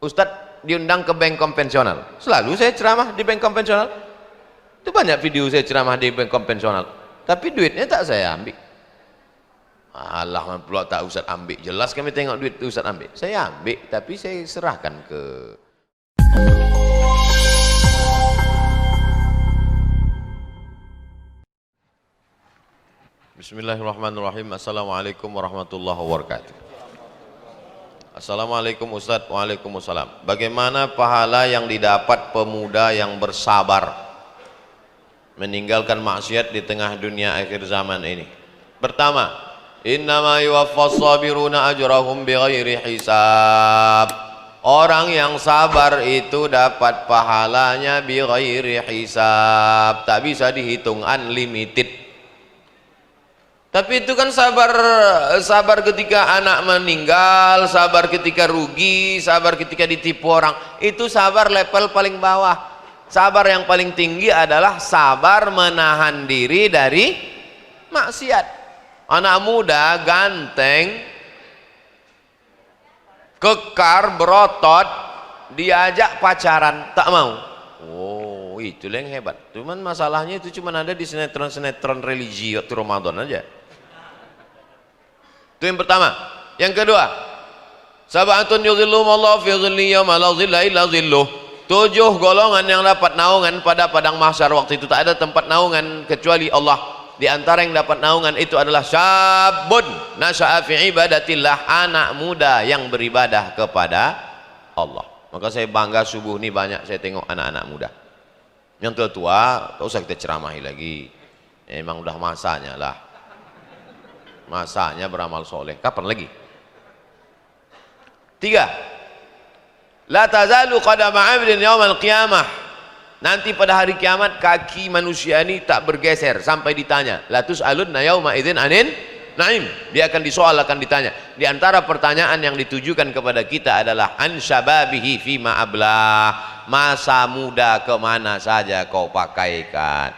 Ustadz diundang ke bank konvensional. Selalu saya ceramah di bank konvensional. Itu banyak video saya ceramah di bank konvensional. Tapi duitnya tak saya ambil. Alah, pula tak Ustadz ambil. Jelas kami tengok duit Ustadz ambil. Saya ambil, tapi saya serahkan ke... Bismillahirrahmanirrahim. Assalamualaikum warahmatullahi wabarakatuh. Assalamualaikum Ustadz. Waalaikumsalam. Bagaimana pahala yang didapat pemuda yang bersabar meninggalkan maksiat di tengah dunia akhir zaman ini? Pertama, innama yuwaffas sabiruna ajrahum bighairi hisab. Orang yang sabar itu dapat pahalanya bighairi hisab, tak bisa dihitung, unlimited. Tapi itu kan sabar ketika anak meninggal, sabar ketika rugi, sabar ketika ditipu orang. Itu sabar level paling bawah. Sabar yang paling tinggi adalah sabar menahan diri dari maksiat. Anak muda ganteng, kekar, berotot, diajak pacaran tak mau. Oh, itu yang hebat. Cuman masalahnya itu cuma ada di sinetron-sinetron religi waktu Ramadan aja. Itu yang pertama. Yang kedua, sab'atun yudhilluhumullahu fi dhillihi yawma la dhilla illa dhilluh. 7 golongan yang dapat naungan pada padang mahsyar. Waktu itu tak ada tempat naungan kecuali Allah. Di antara yang dapat naungan itu adalah syabun nasha'a fi ibadatillah, anak muda yang beribadah kepada Allah. Maka saya bangga subuh ini banyak saya tengok anak-anak muda. Yang tua tak usah kita ceramahi lagi. Memang udah masanya lah. Masanya beramal soleh. Kapan lagi? 3. La tazalu qadama 'abdin yaumal qiyamah. Nanti pada hari kiamat kaki manusia ini tak bergeser sampai ditanya. La tus'alunna yauma idzin 'anin na'im. Dia akan disoal, akan ditanya. Di antara pertanyaan yang ditujukan kepada kita adalah an syababihi fima ablah. Masa muda kemana saja kau pakaikan?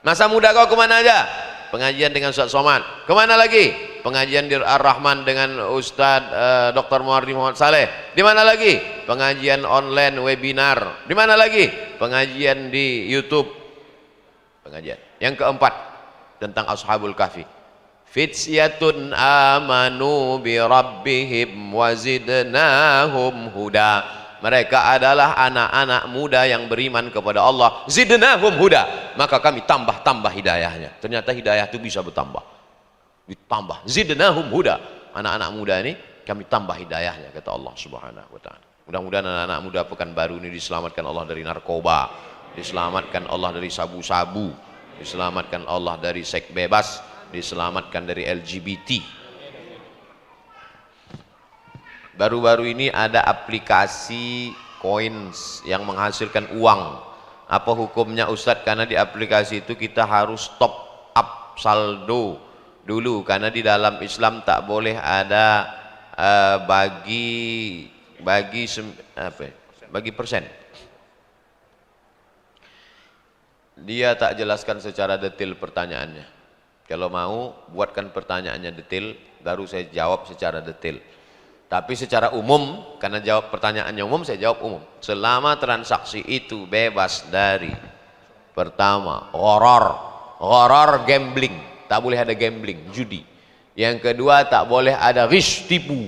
Masa muda kau kemana aja? Pengajian dengan Ustaz Somad. Kemana lagi? Pengajian di Ar-Rahman dengan Ustaz Dr. Muhardi Muhammad Saleh. Di mana lagi? Pengajian online webinar. Di mana lagi? Pengajian di YouTube. Pengajian. Yang keempat tentang Ashabul Kahfi. Fityatun amanu bi rabbihim wa zidnahum huda. Mereka adalah anak-anak muda yang beriman kepada Allah. Zidnahum huda. Maka kami tambah-tambah hidayahnya. Ternyata hidayah itu bisa bertambah. Ditambah. Zidnahum huda. Anak-anak muda ini kami tambah hidayahnya, kata Allah Subhanahu wa ta'ala. Mudah-mudahan anak-anak muda Pekanbaru ini diselamatkan Allah dari narkoba, diselamatkan Allah dari sabu-sabu, diselamatkan Allah dari seks bebas, diselamatkan dari LGBT. Baru-baru ini ada aplikasi coins yang menghasilkan uang. Apa hukumnya Ustadz? Karena di aplikasi itu kita harus top up saldo dulu, karena di dalam Islam tak boleh ada bagi persen. Dia tak jelaskan secara detail pertanyaannya. Kalau mau buatkan pertanyaannya detail, baru saya jawab secara detail. Tapi secara umum, karena jawab pertanyaannya umum, saya jawab umum. Selama transaksi itu bebas dari pertama gharar gambling, tak boleh ada gambling, judi. Yang kedua, tak boleh ada ghish, tipu.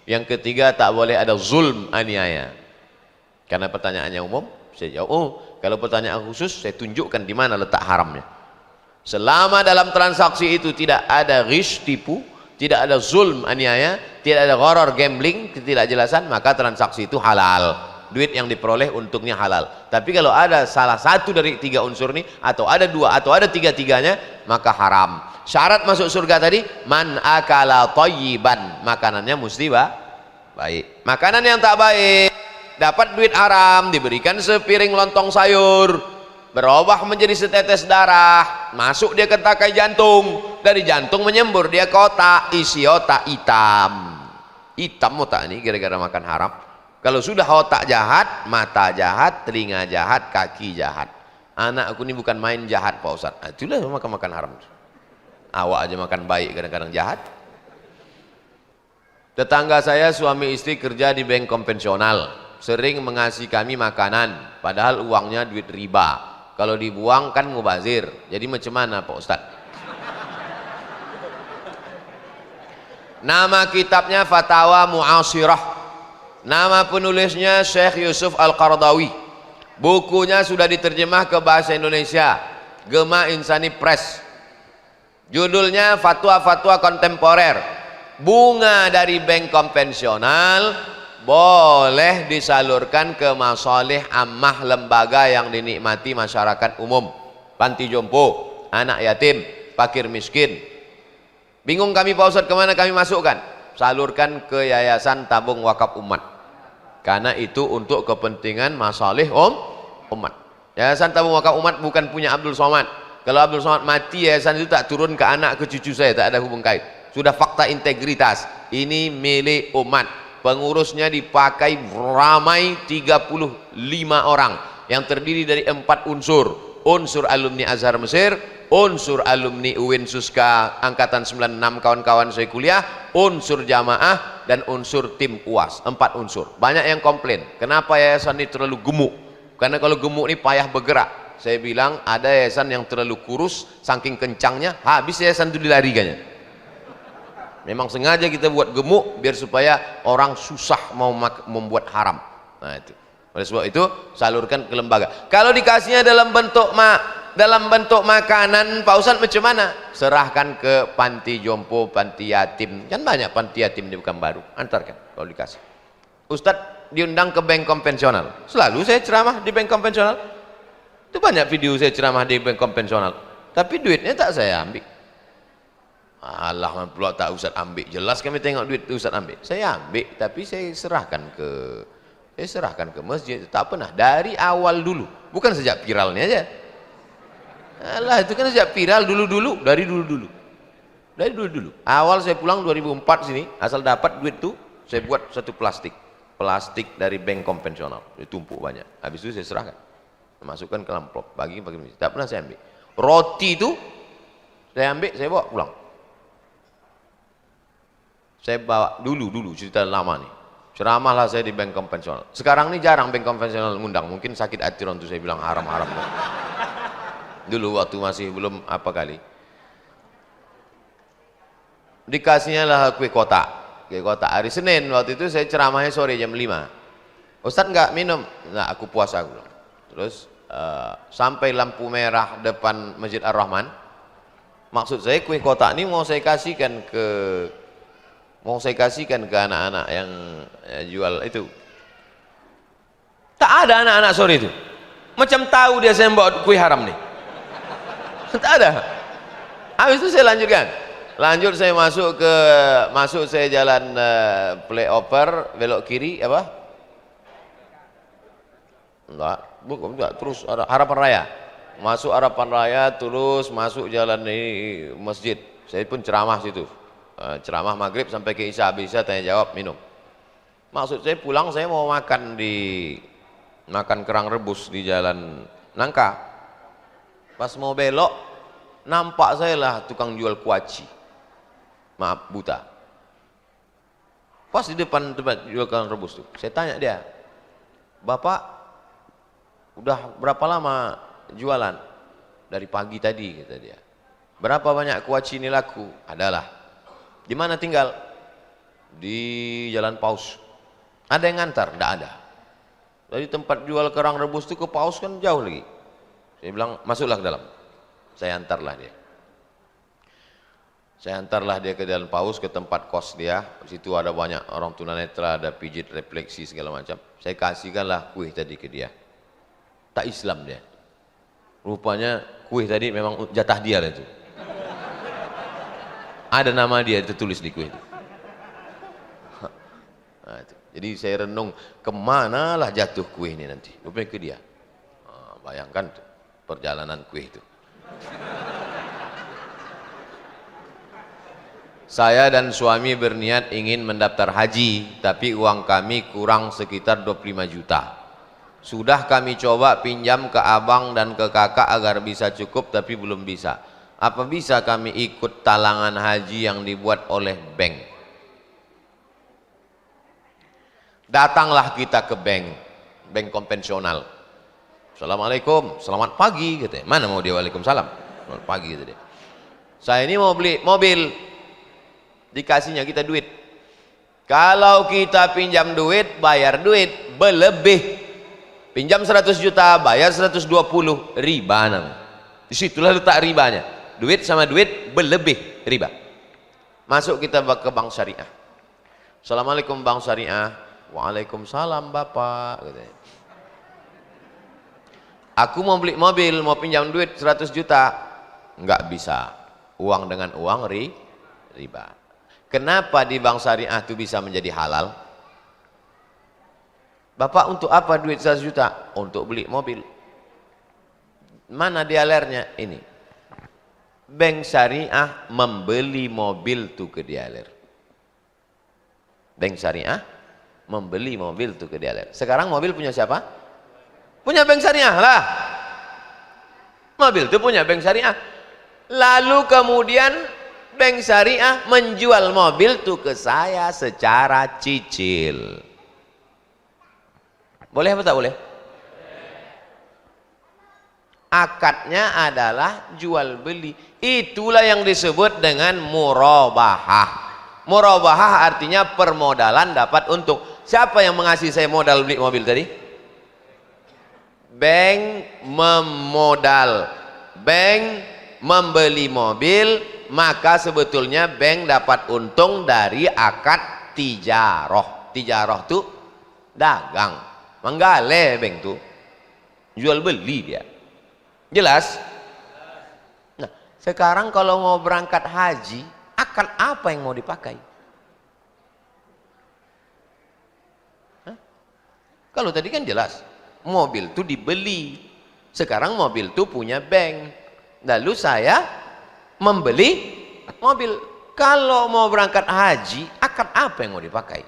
Yang ketiga, tak boleh ada zulm, aniaya. Karena pertanyaannya umum, saya jawab umum. Kalau pertanyaan khusus, saya tunjukkan di mana letak haramnya. Selama dalam transaksi itu tidak ada ghish, tipu, tidak ada zulm, aniaya, tidak ada gharar gambling, ketidakjelasan, maka transaksi itu halal. Duit yang diperoleh untungnya halal. Tapi kalau ada salah satu dari 3 unsur ini, atau ada 2, atau ada 3-tiganya, maka haram. Syarat masuk surga tadi, man akala thayyiban, makanannya mesti baik. Makanan yang tak baik, dapat duit haram, diberikan sepiring lontong sayur, berubah menjadi setetes darah, masuk dia ke takai jantung, dari jantung menyembur dia ke otak, isi otak hitam otak ini gara-gara makan haram. Kalau sudah otak jahat, mata jahat, telinga jahat, kaki jahat. Anak aku ini bukan main jahat Pak Ustaz. Itulah makan haram. Awak aja makan baik kadang-kadang jahat. Tetangga saya suami istri kerja di bank konvensional. sering mengasih kami makanan, padahal uangnya duit riba. Kalau dibuang kan mubazir. Jadi macam mana Pak Ustadz? Nama kitabnya Fatawa Mu'asirah. Nama penulisnya Syekh Yusuf Al-Qaradawi. Bukunya sudah diterjemah ke bahasa Indonesia, Gema Insani Press. Judulnya Fatwa-Fatwa Kontemporer. Bunga dari bank konvensional boleh disalurkan ke masalih ammah, lembaga yang dinikmati masyarakat umum, panti jompo, anak yatim, fakir miskin. Bingung kami Pak Ustadz kemana kami masukkan? Salurkan ke Yayasan Tabung Wakaf Umat, karena itu untuk kepentingan masalih umat. Yayasan Tabung Wakaf Umat bukan punya Abdul Somad. Kalau Abdul Somad mati, yayasan itu tak turun ke anak, ke cucu saya, tak ada hubung kait. Sudah fakta integritas, ini milik umat. Pengurusnya dipakai ramai 35 orang yang terdiri dari 4 unsur. Unsur alumni Azhar Mesir, unsur alumni UIN Suska Angkatan 96 kawan-kawan saya kuliah, unsur jamaah, dan unsur tim UAS. 4 unsur. Banyak yang komplain, kenapa yayasan ini terlalu gemuk? Karena kalau gemuk ini payah bergerak. Saya bilang ada yayasan yang terlalu kurus, saking kencangnya habis yayasan itu dilarikannya. Memang sengaja kita buat gemuk biar supaya orang susah mau membuat haram. Nah itu. Oleh sebab itu salurkan ke lembaga. Kalau dikasihnya dalam bentuk makanan, Pak Ustadz macam mana? Serahkan ke panti jompo, panti yatim. Kan banyak panti yatim di Pekanbaru. Antarkan kalau dikasih. Ustadz diundang ke bank konvensional. Selalu saya ceramah di bank konvensional. Itu banyak video saya ceramah di bank konvensional. Tapi duitnya tak saya ambil. Allah pula tak Ustaz ambil, jelas kami tengok duit Ustaz ambil. Saya ambil, tapi saya serahkan ke masjid. Tak pernah, dari awal dulu, bukan sejak viralnya aja. Alah, itu kan sejak viral dulu-dulu, dari dulu-dulu. Awal saya pulang 2004 sini, asal dapat duit tuh, saya buat satu plastik dari bank konvensional, ditumpuk banyak. Habis itu saya serahkan, masukkan ke amplop, bagi masjid. Tak pernah saya ambil. Roti itu saya ambil, saya bawa pulang. Saya bawa dulu cerita lama nih, ceramahlah saya di bank konvensional. Sekarang ini jarang bank konvensional ngundang, mungkin sakit hati orang tuh saya bilang haram-haram. Dulu waktu masih belum apa kali, dikasihnya lah kue kotak hari Senin. Waktu itu saya ceramahnya sore jam 5. Ustadz nggak minum? Nah, aku puasa aku. Terus sampai lampu merah depan Masjid Ar-Rahman. Maksud saya kue kotak ini mau saya kasihkan ke anak-anak yang jual itu. Tak ada anak-anak sore itu. Macam tahu dia saya bawa kue haram nih. Tak ada. Habis itu saya lanjutkan. Saya masuk saya jalan flyover belok kiri apa? Enggak, terus ada Harapan Raya. Masuk Harapan Raya terus masuk jalan ini masjid. Saya pun ceramah situ. Ceramah maghrib sampai ke Isya, habis Isya tanya jawab minum. Maksud saya pulang saya mau makan kerang rebus di jalan Nangka. Pas mau belok nampak saya lah tukang jual kuaci, maaf buta, pas di depan tempat jual kerang rebus tuh. Saya tanya dia, Bapak udah berapa lama jualan? Dari pagi tadi, kata dia. Berapa banyak kuaci ini laku? Adalah. Di mana tinggal? Di Jalan Paus. Ada yang ngantar? Tidak ada. Dari tempat jual kerang rebus itu ke Paus kan jauh lagi. Saya bilang masuklah ke dalam. Saya antarlah dia ke Jalan Paus, ke tempat kos dia. Di situ ada banyak orang tunanetra, ada pijit refleksi segala macam. Saya kasihkanlah kue tadi ke dia. Tak Islam dia. Rupanya kue tadi memang jatah dia lah itu. Ada nama dia tertulis di kue itu. Nah, itu. Jadi saya renung kemana lah jatuh kue ini nanti. Rupanya ke dia. Nah, bayangkan tuh, perjalanan kue itu. Saya dan suami berniat ingin mendaftar haji, tapi uang kami kurang sekitar 25 juta. Sudah kami coba pinjam ke abang dan ke kakak agar bisa cukup, tapi belum bisa. Apa bisa kami ikut talangan haji yang dibuat oleh bank? Datanglah kita ke bank konvensional. Assalamualaikum, selamat pagi gitu. Mana mau dia waalaikumsalam? Selamat pagi gitu dia. Saya ini mau beli mobil, dikasihnya kita duit. Kalau kita pinjam duit, bayar duit berlebih. Pinjam 100 juta, bayar 120, riba namanya. Disitulah letak ribanya. Duit sama duit berlebih, riba. Masuk kita ke bank syariah. Assalamualaikum bank syariah. Waalaikumsalam Bapak gitu. Aku mau beli mobil, mau pinjam duit 100 juta. Enggak bisa. Uang dengan uang riba. Kenapa di bank syariah itu bisa menjadi halal? Bapak untuk apa duit 100 juta? Untuk beli mobil. Mana dialernya? Ini. Bank syariah membeli mobil tuh ke dialer. Bank syariah membeli mobil tuh ke dialer. Sekarang mobil punya siapa? Punya bank syariah lah. Mobil itu punya bank syariah. Lalu kemudian bank syariah menjual mobil itu ke saya secara cicil. Boleh apa tak boleh? Akadnya adalah jual beli. Itulah yang disebut dengan murabahah. Murabahah artinya permodalan dapat untung. Siapa yang mengasih saya modal beli mobil tadi? Bank memodal, bank membeli mobil, maka sebetulnya bank dapat untung dari akad tijaroh. Tijaroh itu dagang, menggale bank itu jual beli dia. Jelas? Nah, sekarang kalau mau berangkat haji, akad apa yang mau dipakai? Hah? Kalau tadi kan jelas. Mobil itu dibeli, sekarang mobil itu punya bank, lalu saya membeli mobil. Kalau mau berangkat haji, akad apa yang mau dipakai?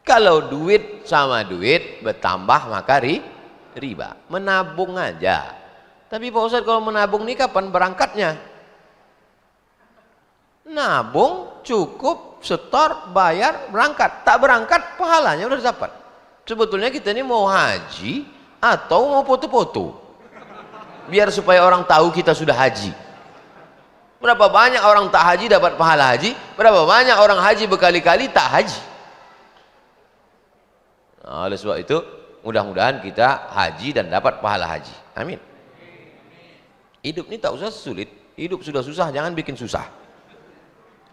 Kalau duit sama duit bertambah maka riba. Menabung aja. Tapi Pak Ustadz, kalau menabung ini kapan berangkatnya? Nabung cukup setor, bayar, berangkat. Tak berangkat pahalanya udah dapat. Sebetulnya kita ini mau haji atau mau foto-foto, biar supaya orang tahu kita sudah haji. Berapa banyak orang tak haji dapat pahala haji, berapa banyak orang haji berkali-kali tak haji. Nah, oleh sebab itu mudah-mudahan kita haji dan dapat pahala haji. Amin. Hidup ini tak usah sulit, hidup sudah susah, jangan bikin susah.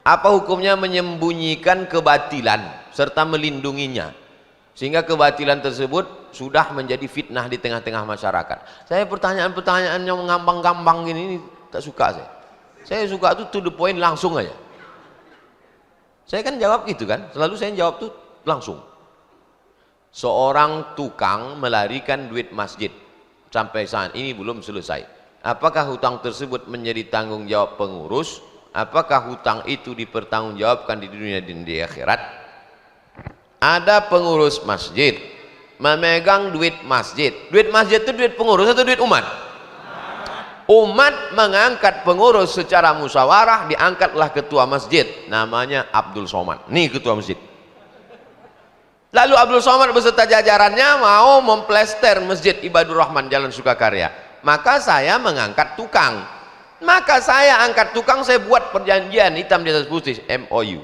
Apa hukumnya menyembunyikan kebatilan serta melindunginya, sehingga kebatilan tersebut sudah menjadi fitnah di tengah-tengah masyarakat? Saya pertanyaan-pertanyaan yang ngambang-ngambang ini tak suka saya. Saya suka itu to the point, langsung aja. Saya kan jawab gitu kan, selalu saya jawab tuh langsung. Seorang tukang melarikan duit masjid sampai saat ini belum selesai. Apakah hutang tersebut menjadi tanggung jawab pengurus? Apakah hutang itu dipertanggungjawabkan di dunia dan di akhirat? Ada pengurus masjid memegang duit masjid. Duit masjid itu duit pengurus atau duit umat? Umat mengangkat pengurus secara musyawarah, diangkatlah ketua masjid, namanya Abdul Somad. Nih ketua masjid. Lalu Abdul Somad beserta jajarannya mau memplester masjid Ibadur Rahman Jalan Sukakarya. Maka saya mengangkat tukang. Maka saya angkat tukang, saya buat perjanjian hitam di atas putih, MOU.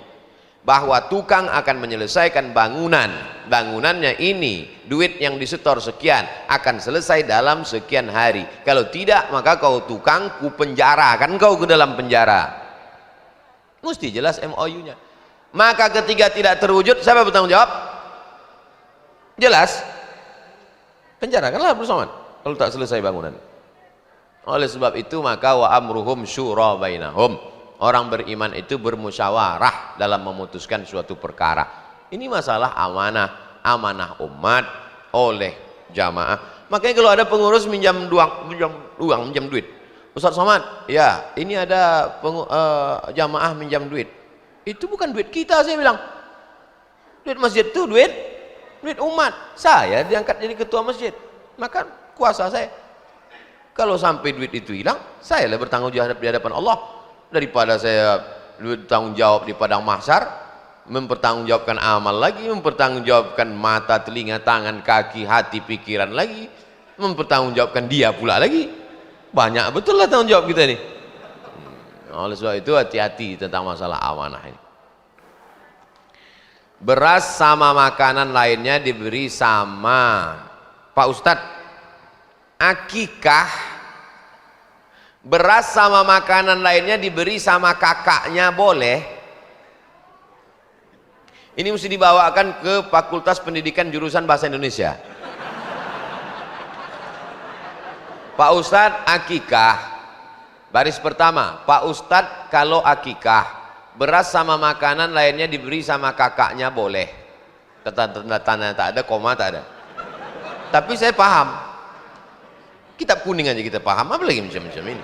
Bahwa tukang akan menyelesaikan bangunannya ini, duit yang disetor sekian akan selesai dalam sekian hari. Kalau tidak, maka kau tukang ku penjara, kan kau ke dalam penjara. Mesti jelas MOU-nya. Maka ketika tidak terwujud, siapa bertanggung jawab? Jelas, penjara kanlah bersama kalau tak selesai bangunan. Oleh sebab itu maka wa amruhum syura bainahum. Orang beriman itu bermusyawarah dalam memutuskan suatu perkara. Ini masalah amanah umat oleh jamaah. Makanya kalau ada pengurus minjam duit, Ustaz Somad, ya ini ada jamaah minjam duit. Itu bukan duit kita, saya bilang. Duit masjid itu duit umat. Saya diangkat jadi ketua masjid, maka kuasa saya. Kalau sampai duit itu hilang, saya lah bertanggung jawab di hadapan Allah. Daripada saya bertanggung jawab di padang mahsyar, mempertanggungjawabkan amal lagi, mempertanggungjawabkan mata, telinga, tangan, kaki, hati, pikiran lagi, mempertanggungjawabkan dia pula lagi. Banyak betul lah tanggung jawab kita ini. Oleh sebab itu hati-hati tentang masalah amanah ini. Beras sama makanan lainnya diberi sama. Pak Ustadz, akikah beras sama makanan lainnya diberi sama kakaknya boleh? Ini mesti dibawakan ke Fakultas Pendidikan jurusan Bahasa Indonesia. Pak Ustadz, akikah. Baris pertama, Pak Ustadz, kalau akikah beras sama makanan lainnya diberi sama kakaknya boleh? Tanda tak ada, koma tak ada. Tapi saya paham. Kitab kuning aja kita paham, apalagi macam-macam ini.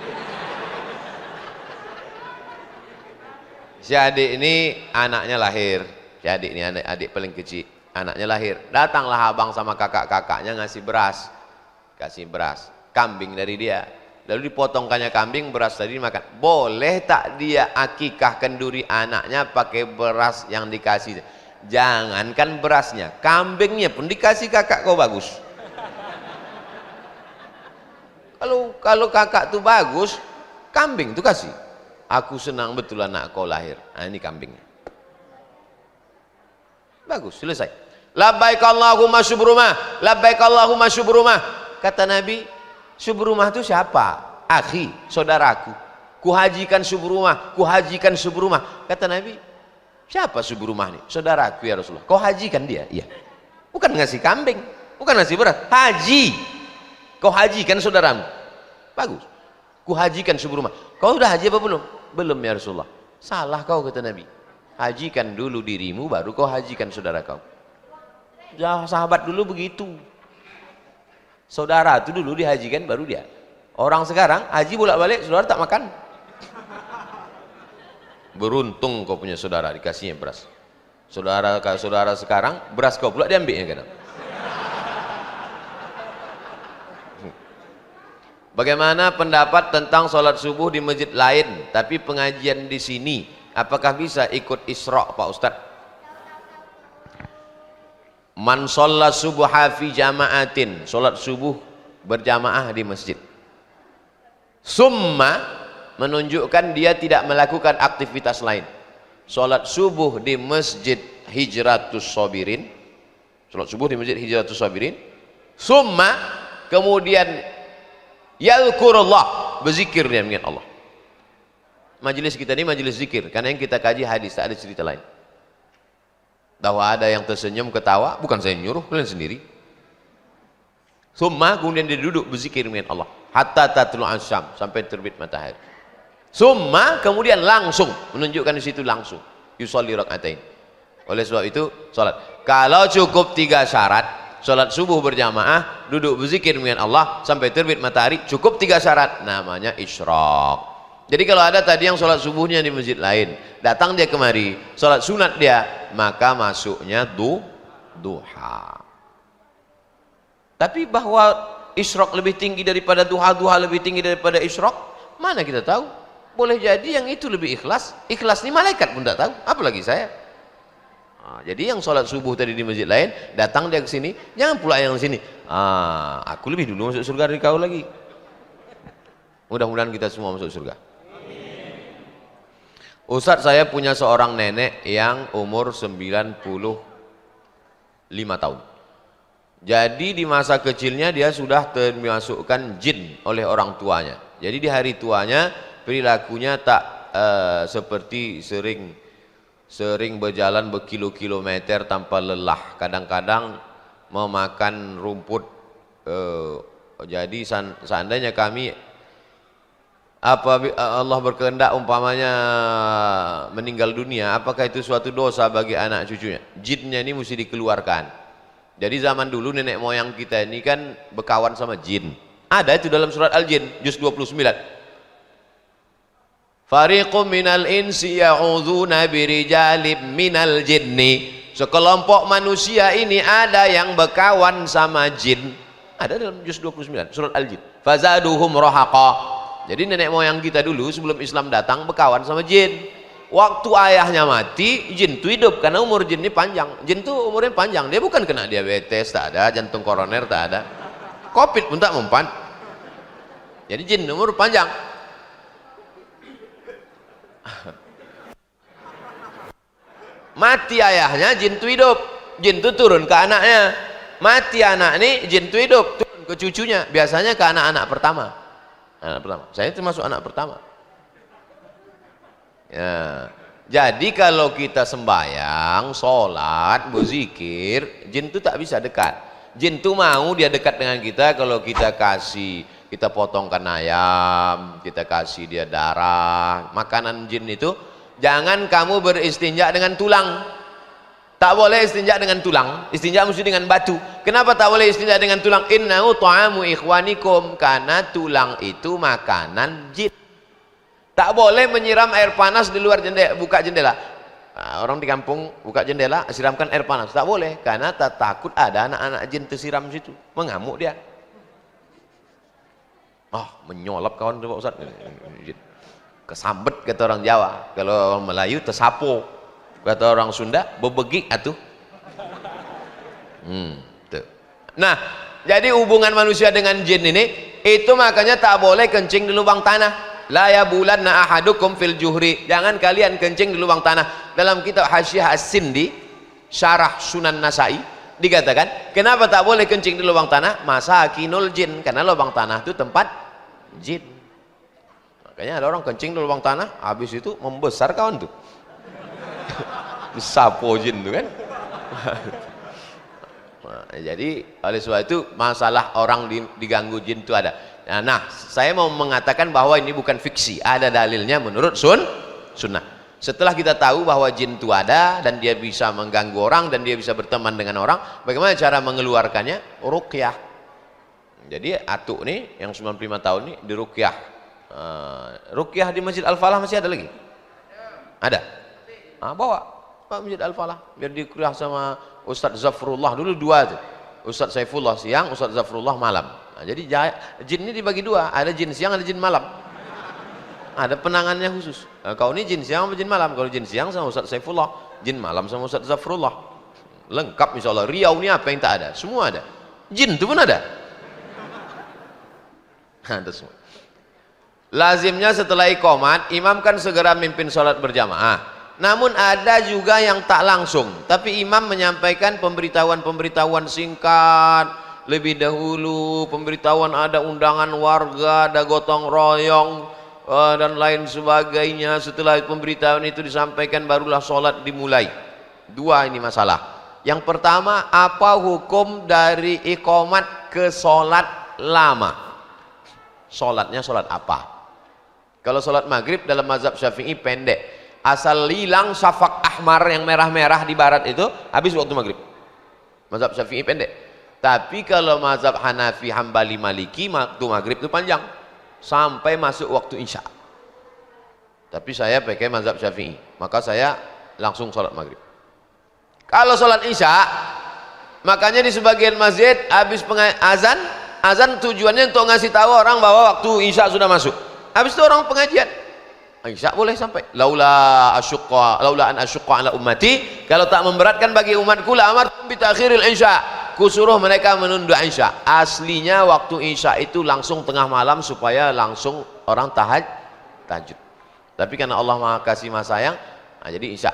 Si adik ini anaknya lahir. Si adik ini adik paling kecil, anaknya lahir. Datanglah abang sama kakak-kakaknya ngasih beras. Kasih beras, kambing dari dia. Lalu dipotongkannya kambing, beras tadi dimakan. Boleh tak dia akikah kenduri anaknya pakai beras yang dikasih? Jangankan berasnya, kambingnya pun dikasih kakak kau bagus. Kalau kakak tuh bagus, kambing tuh kasih. Aku senang betul anak kau lahir. Nah, ini kambingnya. Bagus, selesai. Labbaik Allahumma syubrumah, labbaik Allahumma syubrumah. Kata Nabi, syubrumah itu siapa? Akhi, saudaraku. Kuhajikan syubrumah, kuhajikan syubrumah. Kata Nabi, siapa syubrumah nih? Saudaraku ya Rasulullah. Kau hajikan dia? Iya. Bukan ngasih kambing, bukan ngasih beras, haji. Kau hajikan saudaramu. Bagus. Kuhajikan syubrumah. Kau udah haji apa belum? Belum ya Rasulullah. Salah kau, kata Nabi. Hajikan dulu dirimu, baru kau hajikan saudara kau. Ya, sahabat dulu begitu. Saudara itu dulu dihajikan baru dia. Orang sekarang haji bolak-balik, saudara tak makan. Beruntung kau punya saudara dikasihnya beras. Saudara sekarang beras kau pula diambilnya kadang. Bagaimana pendapat tentang sholat subuh di masjid lain tapi pengajian di sini? Apakah bisa ikut Isra' Pak Ustadz? Man sholat subuh fi jama'atin, sholat subuh berjamaah di masjid. Summa menunjukkan dia tidak melakukan aktivitas lain. Sholat subuh di masjid Hijratus Sabirin, sholat subuh di masjid Hijratus Sabirin. Summa kemudian yadhkurullah, berzikir dia dengan Allah. Majelis kita ini majelis zikir, karena yang kita kaji hadis, tak ada cerita lain. Bahwa ada yang tersenyum ketawa, bukan saya nyuruh, kalian sendiri. Summa kemudian dia duduk berzikir dengan Allah hatta tatlu'as syam, sampai terbit matahari. Summa kemudian langsung menunjukkan di situ langsung yusolli rakaatain. Oleh sebab itu salat kalau cukup 3 syarat, salat subuh berjamaah, duduk berzikir dengan Allah sampai terbit matahari, cukup 3 syarat, namanya isyraq. Jadi kalau ada tadi yang sholat subuhnya di masjid lain, datang dia kemari, sholat sunat dia, maka masuknya duha. Tapi bahwa isyraq lebih tinggi daripada duha, duha lebih tinggi daripada isyraq, mana kita tahu? Boleh jadi yang itu lebih ikhlas. Ikhlas ini malaikat pun tak tahu, apalagi saya. Nah, jadi yang sholat subuh tadi di masjid lain, datang dia ke sini, jangan pula yang sini. Aku lebih dulu masuk surga dari kau lagi. Mudah-mudahan kita semua masuk surga. Ustadz, saya punya seorang nenek yang umur 95 tahun. Jadi di masa kecilnya dia sudah termasukkan jin oleh orang tuanya. Jadi di hari tuanya perilakunya tak seperti sering berjalan berkilo-kilometer tanpa lelah. Kadang-kadang memakan rumput. Jadi seandainya kami Allah berkehendak umpamanya meninggal dunia, apakah itu suatu dosa bagi anak cucunya? Jinnya ini mesti dikeluarkan. Jadi zaman dulu nenek moyang kita ini kan berkawan sama jin. Ada itu dalam surat Al-Jin juz 29. Fariqum minal insi ya'udzuna birijalib minal jinni. Sekelompok manusia ini ada yang berkawan sama jin. Ada dalam juz 29 surat Al-Jin. Fazaduhum rahaqa. Jadi nenek moyang kita dulu sebelum Islam datang berkawan sama jin. waktu ayahnya mati, jin itu hidup karena umur jin ini panjang. Jin itu umurnya panjang, dia bukan kena diabetes, tak ada, jantung koroner tak ada, covid pun tak mempan. Jadi jin umur panjang. Mati ayahnya, jin itu hidup, jin itu turun ke anaknya. Mati anak ini, jin itu hidup, turun ke cucunya, biasanya ke anak-anak pertama. Anak pertama, saya termasuk anak pertama ya. Jadi kalau kita sembahyang, sholat, berzikir, jin itu tak bisa dekat. Jin itu mau dia dekat dengan kita kalau kita kasih, kita potongkan ayam, kita kasih dia darah. Makanan jin itu, jangan kamu beristinja dengan tulang. Tak boleh istinja dengan tulang, istinja mesti dengan batu. Kenapa tak boleh istinja dengan tulang? Innahu ta'amu ikhwanikum, karena tulang itu makanan jin. Tak boleh menyiram air panas di luar jendela, buka jendela. Nah, orang di kampung buka jendela, siramkan air panas. Tak boleh, karena tak takut ada anak-anak jin tersiram situ, mengamuk dia. Menyolap kawan Pak Ustaz. Kesambet kata orang Jawa, kalau orang Melayu tersapo, kata orang Sunda bebegik atuh. Tuh. Nah, jadi hubungan manusia dengan jin ini, itu makanya tak boleh kencing di lubang tanah. La yabulanna ahadukum fil juhri, jangan kalian kencing di lubang tanah. Dalam kitab Hasyiah As-Sindi syarah Sunan Nasai dikatakan, kenapa tak boleh kencing di lubang tanah? Masakinul jin, karena lubang tanah itu tempat jin. Makanya ada orang kencing di lubang tanah, habis itu membesar kawan tuh. Sapo jin tuh kan. Nah, jadi oleh sebab itu masalah orang diganggu jin itu ada. Nah, saya mau mengatakan bahwa ini bukan fiksi, ada dalilnya menurut sunnah. Setelah kita tahu bahwa jin itu ada dan dia bisa mengganggu orang dan dia bisa berteman dengan orang, bagaimana cara mengeluarkannya? Ruqyah. Jadi atuk nih yang 95 tahun nih diruqyah. Ruqyah di Masjid Al-Falah masih ada lagi? Ada? Bawa Pak Masjid Al-Falah biar dikuliah sama Ustadz Zafrullah, dulu dua tuh, Ustadz Saifullah siang, Ustadz Zafrullah malam. Nah, jadi jin ini dibagi dua, ada jin siang, ada jin malam, ada penangannya khusus. Kau ini jin siang sama jin malam, kalau jin siang sama Ustadz Saifullah, jin malam sama Ustadz Zafrullah, lengkap insya Allah. Riau ini apa yang tak ada, semua ada, jin itu pun ada. Ada semua. Lazimnya setelah iqamat, imam kan segera mimpin sholat berjamaah. Namun ada juga yang tak langsung, tapi imam menyampaikan pemberitahuan singkat lebih dahulu, pemberitahuan ada undangan warga, ada gotong royong dan lain sebagainya. Setelah pemberitahuan itu disampaikan barulah sholat dimulai. Dua ini masalah. Yang pertama, apa hukum dari iqamat ke sholat lama? Sholatnya sholat apa? Kalau sholat maghrib dalam mazhab Syafi'i pendek, asal hilang syafaq ahmar yang merah-merah di barat itu habis waktu maghrib. Mazhab Syafi'i pendek. Tapi kalau mazhab Hanafi, Hambali, Maliki, waktu maghrib itu panjang sampai masuk waktu isya. Tapi saya pakai mazhab Syafi'i, maka saya langsung sholat maghrib. Kalau sholat isya, makanya di sebagian masjid habis azan tujuannya untuk ngasih tahu orang bahwa waktu isya sudah masuk. Habis itu orang pengajian isya boleh sampai laula an asyqa ala ummati, kalau tak memberatkan bagi umatku la amartum bi ta'khiril isya, kusuruh mereka menunda isya. Aslinya waktu isya itu langsung tengah malam supaya langsung orang tahajud. Tapi karena Allah Maha Kasih Maha Sayang, jadi isya.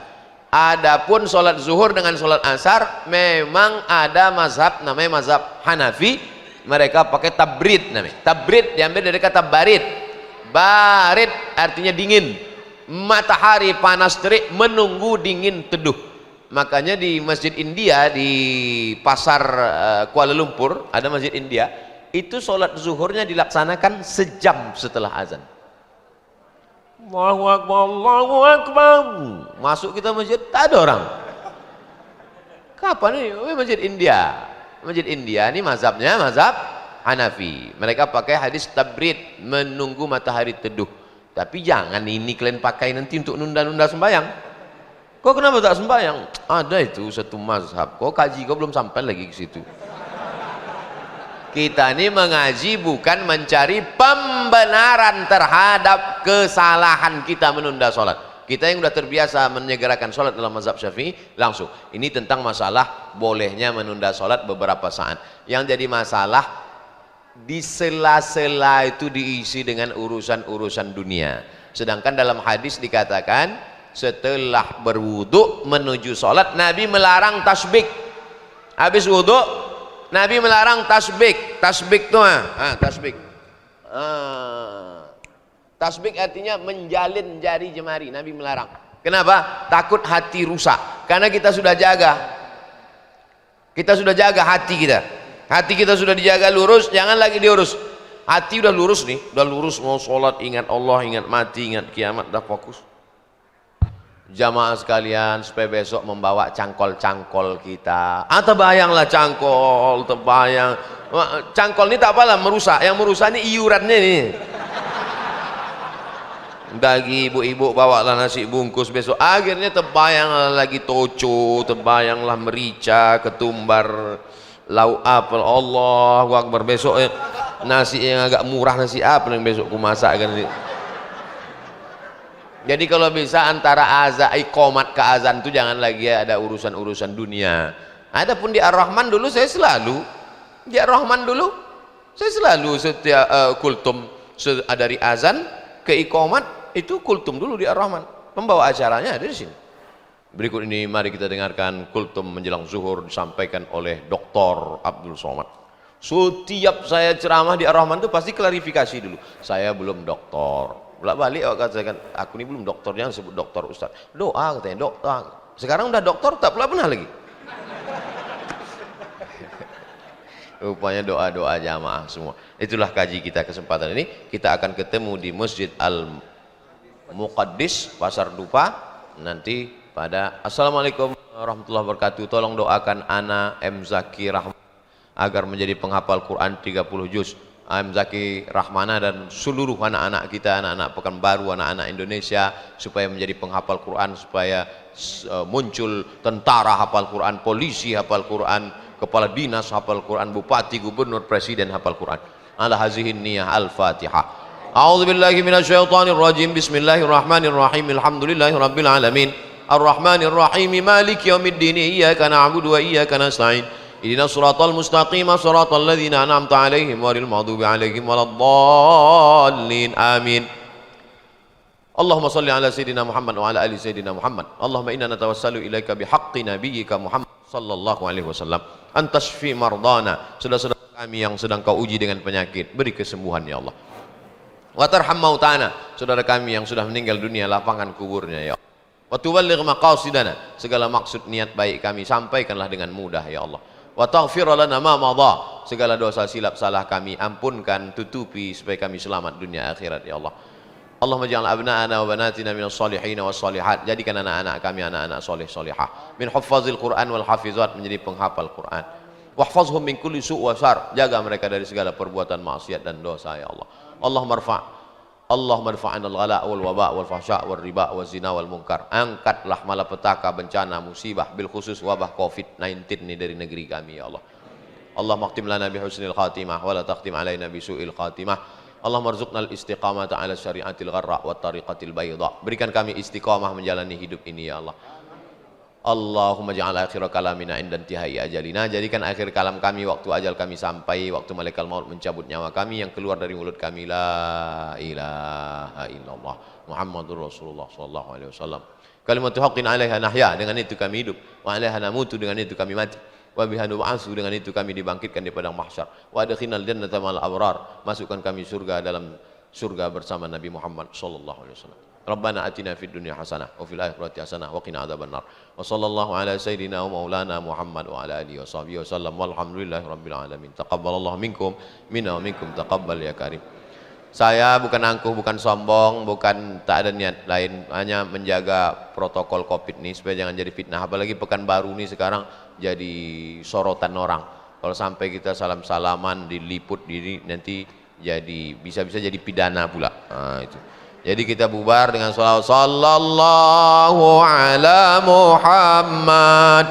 Adapun sholat zuhur dengan sholat asar memang ada mazhab namanya mazhab Hanafi, mereka pakai tabrid namanya. Tabrid diambil dari kata barid. Barid artinya dingin, matahari panas terik menunggu dingin teduh. Makanya di Masjid India di pasar Kuala Lumpur ada Masjid India, itu sholat zuhurnya dilaksanakan sejam setelah azan. Allahu Akbar, Allahu Akbar. Masuk kita masjid tak ada orang. Kapan ini? Masjid India. Masjid India ini mazhabnya mazhab Hanafi, mereka pakai hadis tabrid, menunggu matahari teduh. Tapi jangan ini kalian pakai nanti untuk nunda-nunda sembahyang. Kok kenapa tak sembahyang? Ada itu satu mazhab. Kok kaji kau belum sampai lagi ke situ. Kita ini mengaji bukan mencari pembenaran terhadap kesalahan kita menunda sholat. Kita yang sudah terbiasa menyegerakan sholat dalam mazhab Syafi'i langsung. Ini tentang masalah bolehnya menunda sholat beberapa saat. Yang jadi masalah di sela-sela itu diisi dengan urusan-urusan dunia. Sedangkan dalam hadis dikatakan setelah berwudu menuju sholat Nabi melarang tasbik. Habis wudu Nabi melarang tasbik. Tasbik tuh tasbik. Tasbik artinya menjalin jari jemari. Nabi melarang. Kenapa? Takut hati rusak. Karena kita sudah jaga. Kita sudah jaga hati kita. Hati kita sudah dijaga lurus, jangan lagi diurus. Hati udah lurus nih, udah lurus mau sholat, ingat Allah, ingat mati, ingat kiamat, udah fokus. Jamaah sekalian, supaya besok membawa cangkol-cangkol kita. Terbayanglah cangkol, terbayang. Cangkol ini tak apalah merusak. Yang merusak ini iurannya nih. Bagi ibu-ibu bawalah nasi bungkus besok. Akhirnya terbayanglah lagi toco, terbayanglah merica, ketumbar, lauk apel. Allahu Akbar. Besok nasi yang agak murah, nasi apa yang besok ku masak kan. Jadi kalau bisa antara azan iqamat ke azan itu jangan lagi ada urusan-urusan dunia. Adapun di Ar-Rahman dulu saya selalu di Ar-Rahman dulu saya selalu setiap kultum dari azan ke iqamat itu kultum dulu di Ar-Rahman. Pembawa acaranya ada di sini. Berikut ini mari kita dengarkan kultum menjelang zuhur disampaikan oleh Dr. Abdul Somad. Setiap saya ceramah di Ar-Rahman itu pasti klarifikasi dulu. Saya belum doktor. Bolak-balik katakan aku ini belum doktor, jangan sebut doktor Ustaz. Doa katanya dokter. Sekarang udah doktor tak pernah lagi. Rupanya doa-doa jamaah semua. Itulah kaji kita kesempatan ini. Kita akan ketemu di Masjid Al-Muqaddis Pasar Dupa nanti pada Assalamualaikum warahmatullahi wabarakatuh. Tolong doakan Ana M. Zaki Rahman agar menjadi penghafal Quran 30 juz. M. Zaki Rahmana dan seluruh anak-anak kita, anak-anak Pekanbaru, anak-anak Indonesia supaya menjadi penghafal Quran, supaya muncul tentara hafal Quran, polisi hafal Quran, kepala dinas hafal Quran, bupati, gubernur, presiden hafal Quran. Ala hazihin niyah. Al-Fatihah. A'udzu billahi minasyaitonir rajim. Bismillahirrahmanirrahim. Alhamdulillahi rabbil alamin. Ar-Rahmanir Rahim. Maliki yaumiddin. Iyyaka na'budu wa iyyaka nasta'in. Ihdinas siratal mustaqim. Siratal ladzina an'amta 'alaihim ghairil maghdubi 'alaihim waladdallin. Amin. Allahumma salli ala sayyidina Muhammad wa ala ali sayyidina Muhammad. Allahumma inna natawassalu ilaika bihaqqi nabiyyika Muhammad sallallahu alaihi wasallam. Antashfi mardana. Saudara-saudara kami yang sedang kau uji dengan penyakit, beri kesembuhan ya Allah. Wa tarham mautana. Saudara kami yang sudah meninggal dunia, lapangkan kuburnya ya Allah. Wa tuballigh maqasidana. Segala maksud niat baik kami sampaikanlah dengan mudah ya Allah. Wa taghfir lana ma madha. Segala dosa silap salah kami ampunkan, tutupi supaya kami selamat dunia akhirat ya Allah. Allahumma ja'al abna'ana wa banatina minas salihin was salihat. Jadikan anak-anak kami anak-anak soleh solihah. Min huffazil Quran wal hafizat, menjadi penghafal Quran. Wahfazhum min kulli su' wa syar. Jaga mereka dari segala perbuatan maksiat dan dosa ya Allah. Allahumma rfa'an al-ghala wal waba wal fahsya wal riba wal zina wal munkar. Angkatlah malapetaka, bencana, musibah, bil khusus wabah COVID-19 ini dari negeri kami ya Allah. Allahumma khtim lana bi husnil khatimah wa la takhtim alaina bi su'il khatimah. Allahumma rzuqnal istiqamata ala syariatil gharra wa tariqatil bayda. Berikan kami istiqamah menjalani hidup ini ya Allah. Allahumma ja'al akhir kalamina inda intihai ajalina. Jadikan akhir kalam kami waktu ajal kami sampai, waktu malaikat maut mencabut nyawa kami, yang keluar dari mulut kami la ilaha illallah Muhammadur Rasulullah sallallahu alaihi wasallam. Kalimatu haqqin 'alaiha nahya, dengan itu kami hidup, wa 'alaiha namutu, dengan itu kami mati, wa biha nub'atsu, dengan itu kami dibangkitkan di padang mahsyar, wa adkhinal jannata ma'al abrar, masukkan kami surga dalam surga bersama Nabi Muhammad sallallahu alaihi wasallam. Rabbana atina fid dunya hasanah wa fil akhirati hasanah wa qina adzabannar. Wa sallallahu ala sayyidina wa maulana Muhammad wa ala alihi washabihi wasallam. Walhamdulillahi rabbil alamin. Taqabbalallahu minkum minna wa minkum taqabbal ya karim. Saya bukan angkuh, bukan sombong, bukan tak ada niat lain, hanya menjaga protokol Covid ini supaya jangan jadi fitnah. Apalagi Pekanbaru ini sekarang jadi sorotan orang. Kalau sampai kita salam-salaman diliput diri, nanti jadi bisa-bisa jadi pidana pula. Nah, itu. Jadi kita bubar dengan sallallahu ala Muhammad.